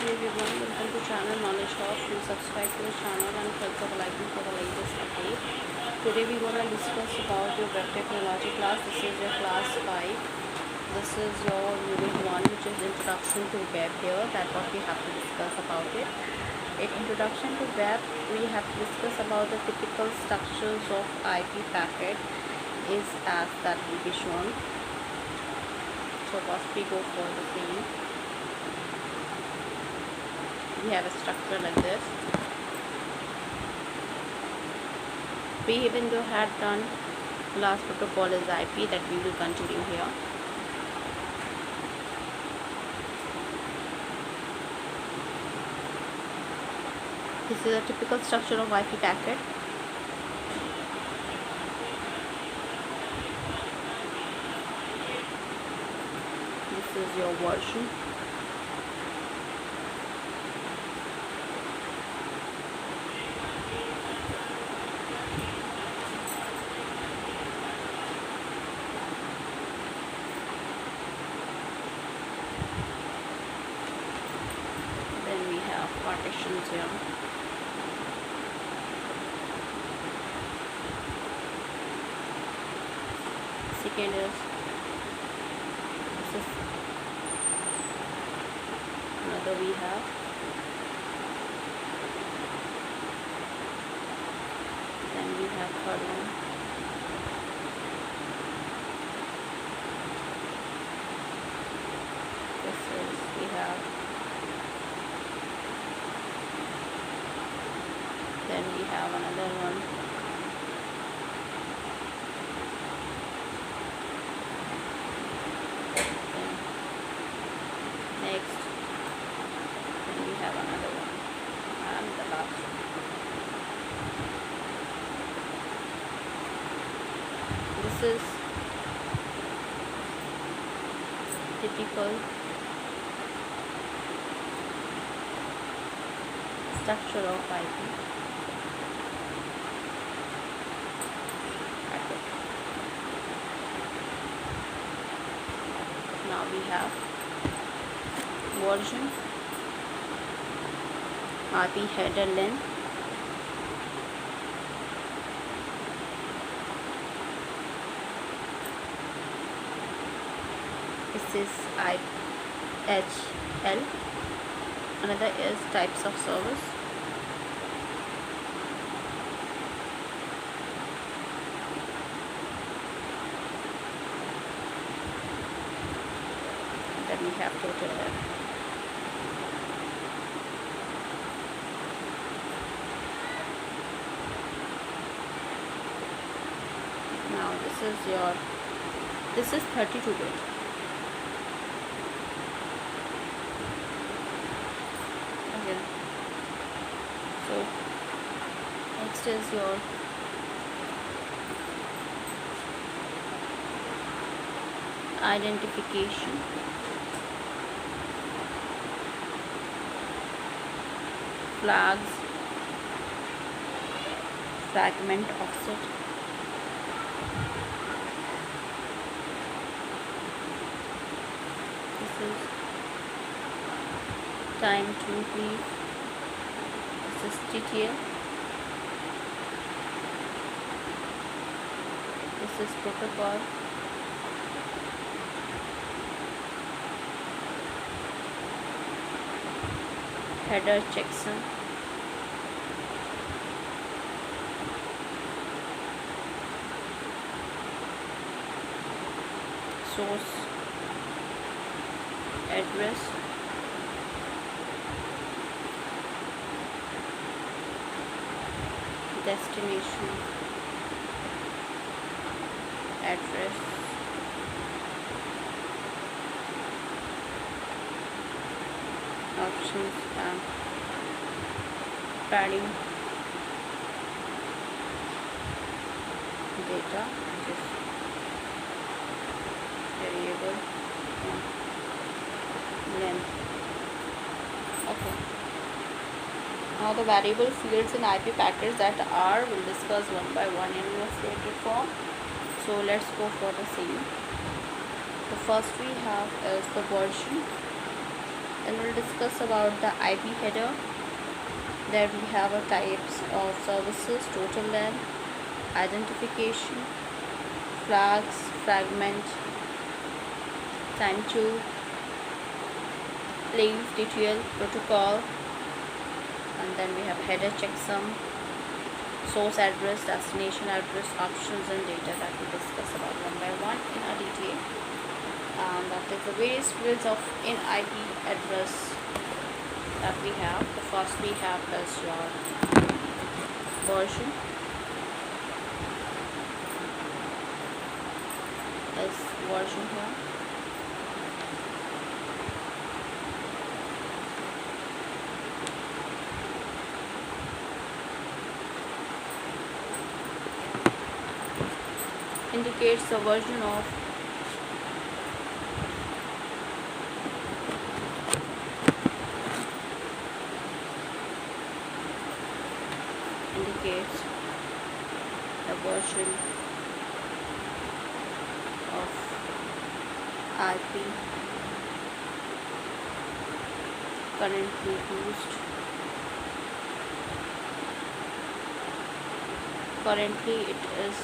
Hey everyone, welcome to channel Knowledge Hub. Please subscribe to the channel and click the bell icon for the latest update. Today we gonna discuss about your web technology class. This is your class 5. This is your unit 1, which is introduction to web here. That's what we have to discuss about it. In introduction to web, we have to discuss about the typical structures of IP packet is as that will be shown. So first we go for the same. We have a structure like this. We even though had done last protocol is IP, that we will continue here. This is a typical structure of IP packet. This is your version. Then we have partitions here. Second is this is another we have. Then we have third one. This is we have. Then we have another one. Then next, then we have another one, and the last one. This is typical structure of IP. Now we have version, IP header length, this is IHL, another is types of service, then we have total error. Now this is 32-bit. Okay. So next is your identification, flags, fragment offset, this is time to leave, this is TTL, this is protocol, header checksum, source address, destination address, options, padding data, which is variable length. Okay. Now the variable fields in IP packets that are, we'll discuss one by one in illustrated form. So let's go for the same. The first we have is the version. Then we'll discuss about the IP header. There we have a types of services, total length, identification, flags, fragment, time to leave, detail, protocol, and then we have header checksum, source address, destination address, options, and data that we discuss about one by one in a detail. And that is the various fields of in IP address that we have. The first we have is your version, here. Indicates the version of IP currently used. Currently it is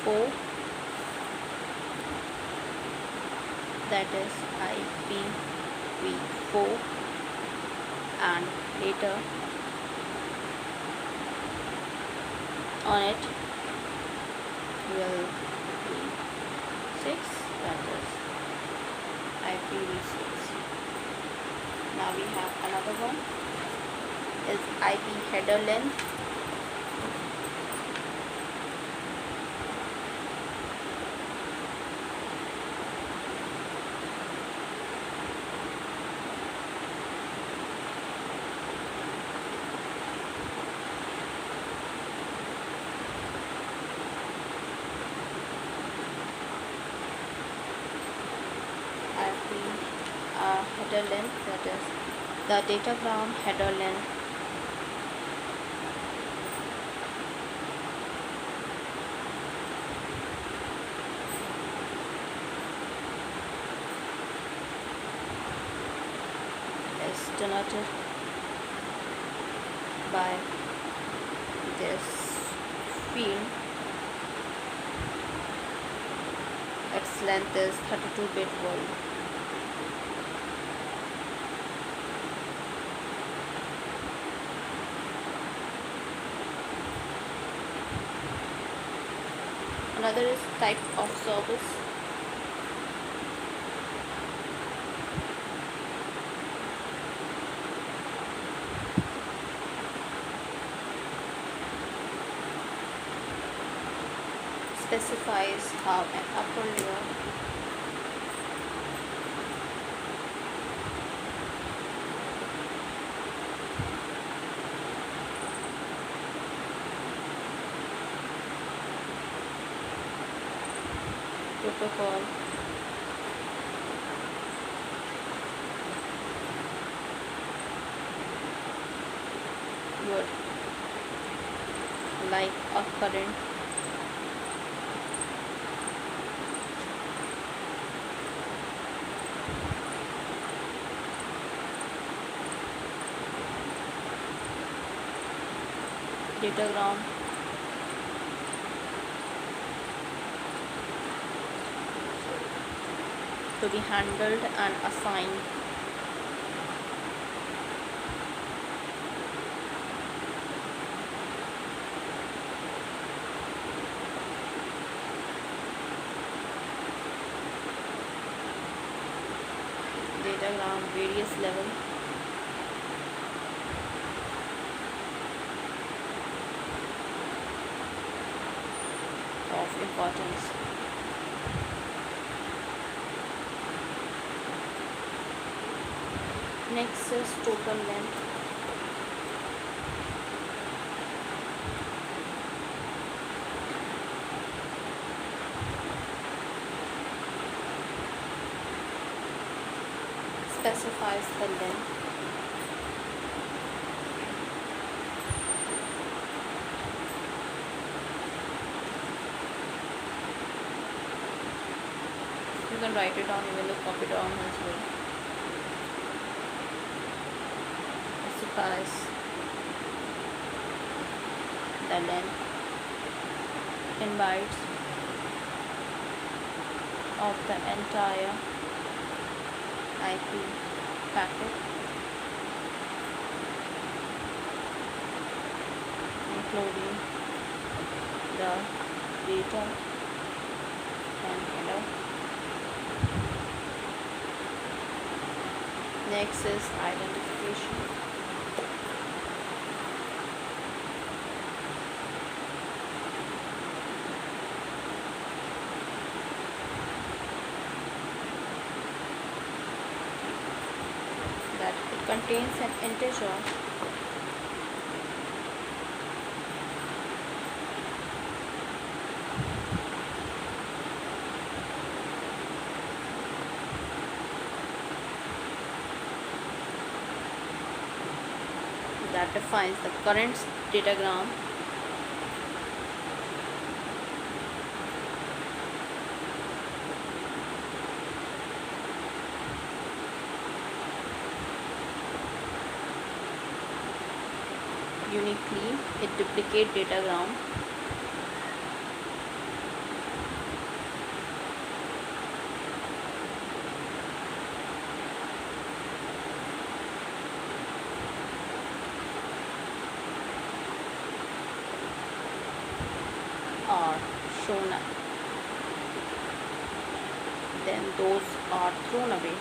4, that is IPv4, and later on it will be 6, that is IPv6. Now we have another one is IP header length. Header length, that is the datagram header length. Is denoted by this field. Its length is 32-bit word. Another is type of service. Specifies how an upper layer protocol would like a current datagram to be handled and assigned datagram various level of importance. Next is total length. Specifies the length. You can write it down, you will copy it down as well. specifies the length in bytes of the entire IP packet, including the data and header. Next is identification. That it contains an integer that defines the current datagram uniquely. It duplicate datagram are shown up, then those are thrown away.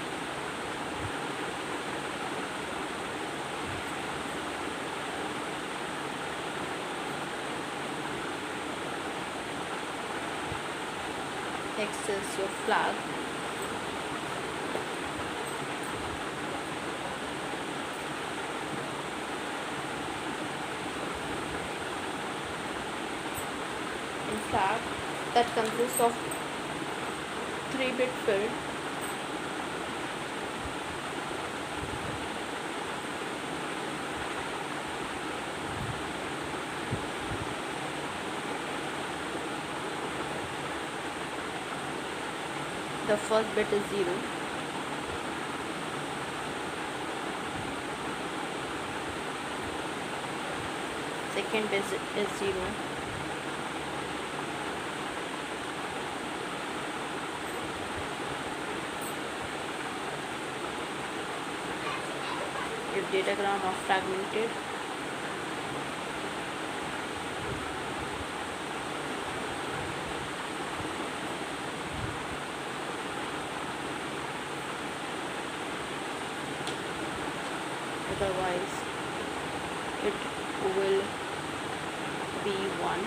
Next is your flag. In flag that consists of 3-bit field the first bit is 0, second bit is 0, if datagram are fragmented, otherwise it will be 1.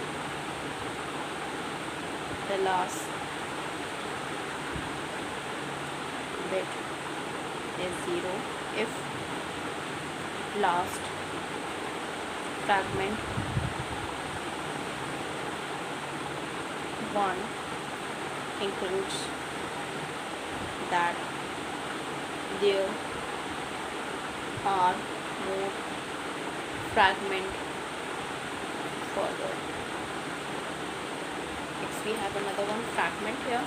The last bit is 0 if last fragment 1 includes that there are more fragment further. Next we have another one, fragment here.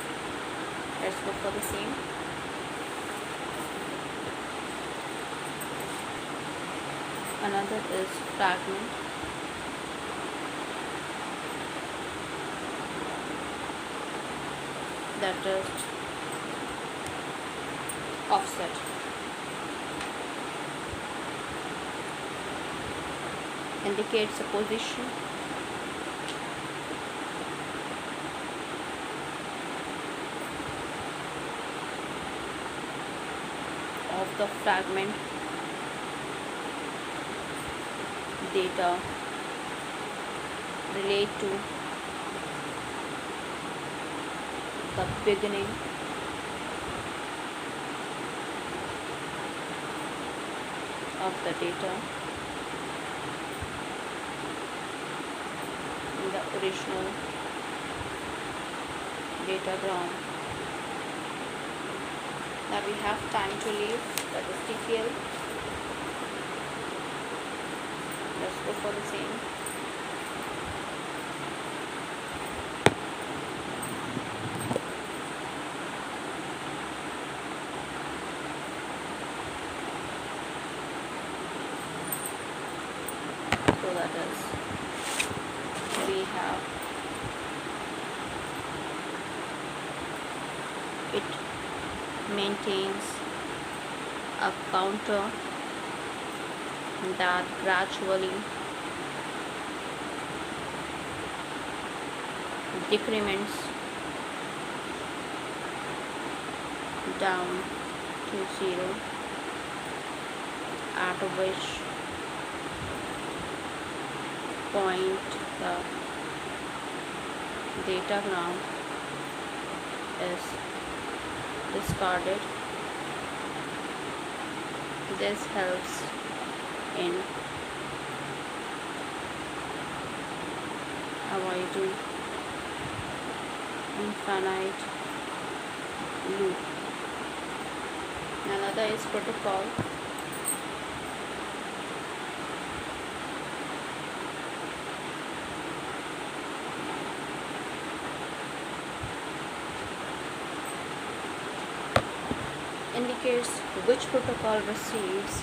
Let's go for the same. Another is fragment. That is offset. Indicates a position of the fragment data relate to the beginning of the data in the original datagram. Now we have time to leave, that is TTL. Let's go for the same. So that is, we have it maintains a counter that gradually decrements down to 0, at which point the datagram is discarded. This helps in avoiding infinite loop. Another is protocol. Indicates which protocol receives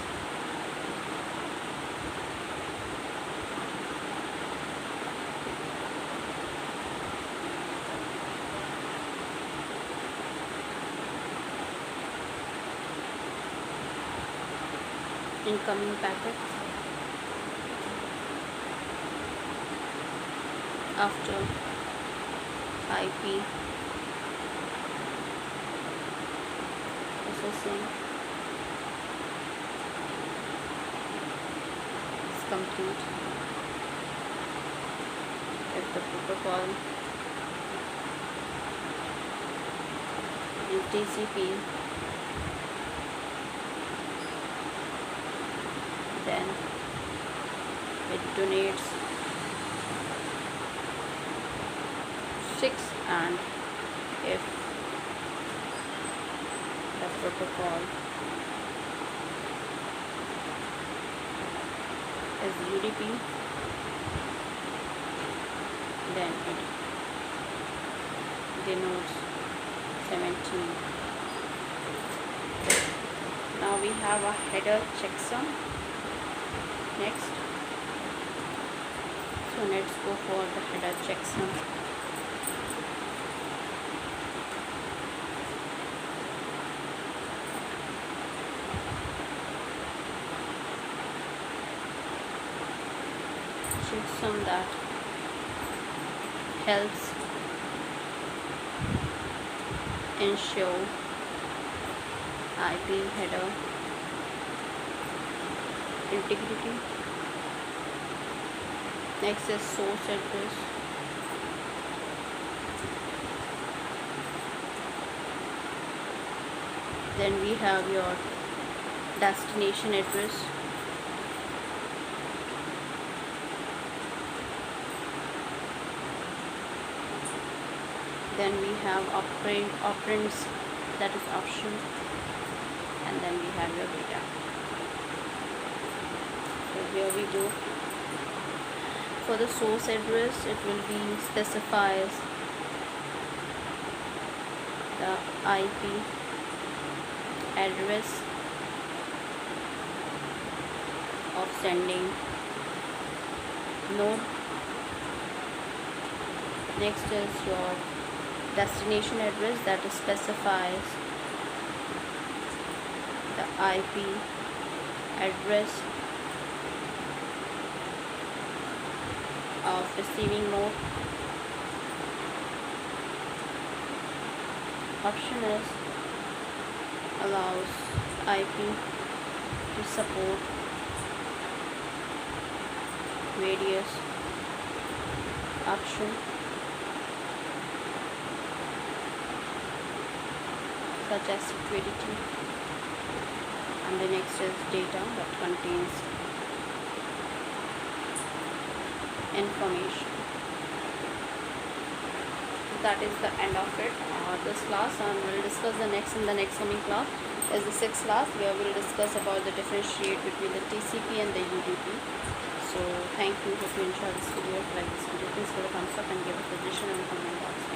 incoming packet after IP processing is complete. If the protocol in TCP, then it donates 6, and if the protocol is UDP, then it denotes 17. Now we have a header checksum. Next, so let's go for the header checksum. Checksum that helps ensure IP header integrity. Next is source address. Then we have your destination address. Then we have operands, that is option, and then we have your data. So here we go. For the source address, it will be specifies the IP address of sending node. Next is your destination address, that specifies the IP address of receiving node. Option is allows IP to support various options such as security, and the next is data that contains information. That is the end of it, this class, and we'll discuss the next in the next coming class is the 6th class, where we'll discuss about the differentiate between the TCP and the UDP. So thank you. Hope you enjoyed this video. If you like this video, please give a thumbs up and give a suggestion in the comment box.